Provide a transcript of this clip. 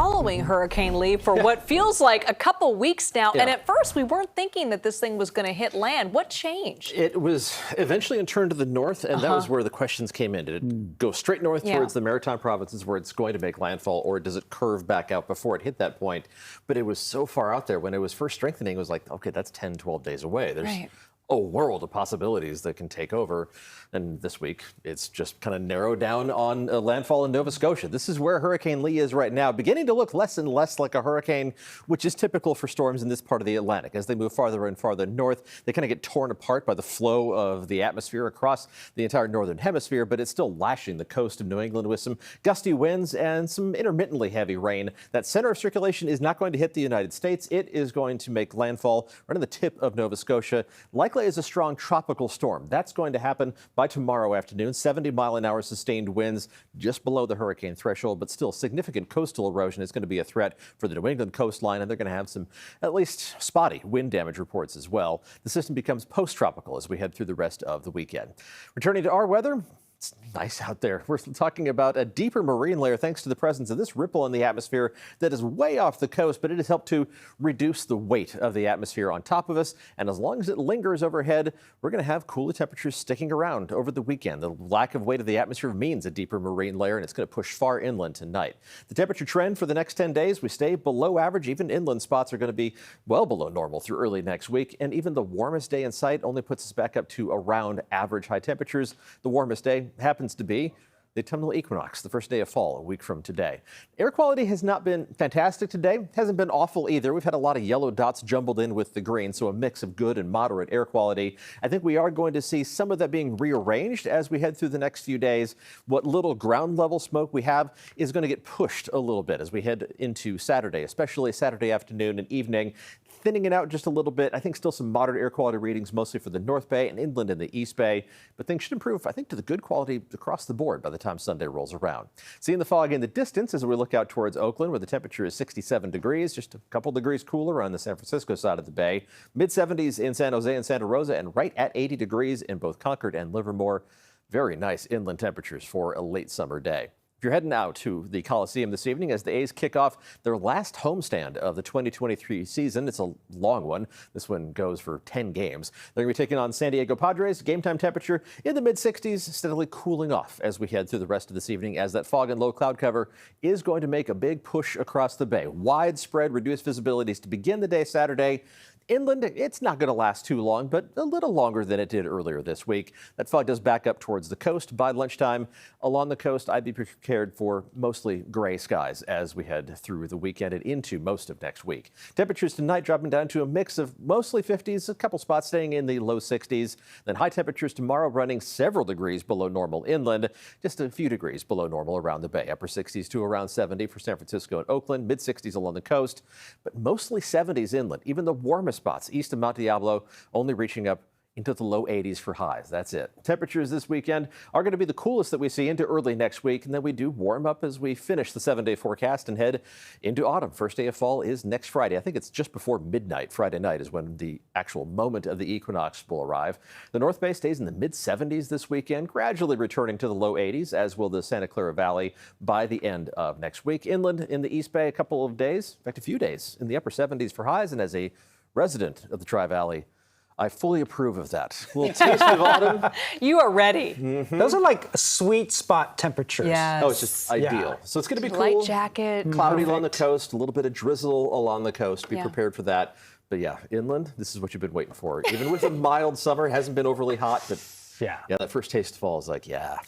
following Hurricane Lee for what feels like a couple weeks now. Yeah. And at first, we weren't thinking that this thing was going to hit land. What changed? It was eventually turned to the north, and that was where the questions came in. Did it go straight north towards the maritime provinces where it's going to make landfall, or does it curve back out before it hit that point? But it was so far out there. When it was first strengthening, it was like, okay, that's 10, 12 days away. There's a world of possibilities that can take over. And this week, it's just kind of narrowed down on a landfall in Nova Scotia. This is where Hurricane Lee is right now, beginning to look less and less like a hurricane, which is typical for storms in this part of the Atlantic. As they move farther and farther north, they kind of get torn apart by the flow of the atmosphere across the entire northern hemisphere, but it's still lashing the coast of New England with some gusty winds and some intermittently heavy rain. That center of circulation is not going to hit the United States. It is going to make landfall right on the tip of Nova Scotia, likely as a strong tropical storm. That's going to happen by tomorrow afternoon. 70-mile-an-hour sustained winds just below the hurricane threshold, but still significant coastal erosion is going to be a threat for the New England coastline, and they're going to have some at least spotty wind damage reports as well. The system becomes post-tropical as we head through the rest of the weekend. Returning to our weather, it's nice out there. We're talking about a deeper marine layer thanks to the presence of this ripple in the atmosphere that is way off the coast, but it has helped to reduce the weight of the atmosphere on top of us. And as long as it lingers overhead, we're going to have cooler temperatures sticking around over the weekend. The lack of weight of the atmosphere means a deeper marine layer, and it's going to push far inland tonight. The temperature trend for the next 10 days, we stay below average. Even inland spots are going to be well below normal through early next week. And even the warmest day in sight only puts us back up to around average high temperatures. The warmest day happens to be the autumnal equinox, the first day of fall, a week from today. Air quality has not been fantastic today. Hasn't been awful either. We've had a lot of yellow dots jumbled in with the green, so a mix of good and moderate air quality. I think we are going to see some of that being rearranged as we head through the next few days. What little ground level smoke we have is going to get pushed a little bit as we head into Saturday, especially Saturday afternoon and evening. Thinning it out just a little bit. I think still some moderate air quality readings, mostly for the North Bay and inland in the East Bay. But things should improve, I think, to the good quality across the board by the time Sunday rolls around. Seeing the fog in the distance as we look out towards Oakland, where the temperature is 67 degrees, just a couple degrees cooler on the San Francisco side of the bay. Mid-70s in San Jose and Santa Rosa, and right at 80 degrees in both Concord and Livermore. Very nice inland temperatures for a late summer day. If you're heading out to the Coliseum this evening as the A's kick off their last homestand of the 2023 season, it's a long one. This one goes for 10 games. They're going to be taking on San Diego Padres. Game time temperature in the mid-60s, steadily cooling off as we head through the rest of this evening, as that fog and low cloud cover is going to make a big push across the bay. Widespread reduced visibilities to begin the day Saturday. Inland, it's not going to last too long, but a little longer than it did earlier this week. That fog does back up towards the coast by lunchtime. Along the coast, I'd be prepared for mostly gray skies as we head through the weekend and into most of next week. Temperatures tonight dropping down to a mix of mostly 50s, a couple spots staying in the low 60s. Then high temperatures tomorrow running several degrees below normal inland, just a few degrees below normal around the bay. Upper 60s to around 70 for San Francisco and Oakland, mid 60s along the coast, but mostly 70s inland. Even the warmest spots east of Mount Diablo only reaching up into the low 80s for highs. That's it. Temperatures this weekend are going to be the coolest that we see into early next week, and then we do warm up as we finish the 7-day forecast and head into autumn. First day of fall is next Friday. I think it's just before midnight. Friday night is when the actual moment of the equinox will arrive. The North Bay stays in the mid-70s this weekend, gradually returning to the low 80s, as will the Santa Clara Valley by the end of next week. Inland in the East Bay, a couple of days, in fact, a few days in the upper 70s for highs, and as a resident of the Tri-Valley, I fully approve of that. A little taste of autumn. You are ready. Those are like sweet spot temperatures. Yes. Oh, it's just ideal. So it's going to be cool. Light jacket. Cloudy Perfect. along the coast, a little bit of drizzle along the coast. Be prepared for that. But yeah, inland, this is what you've been waiting for. Even with a mild summer, it hasn't been overly hot, but yeah, that first taste of fall is like, yeah.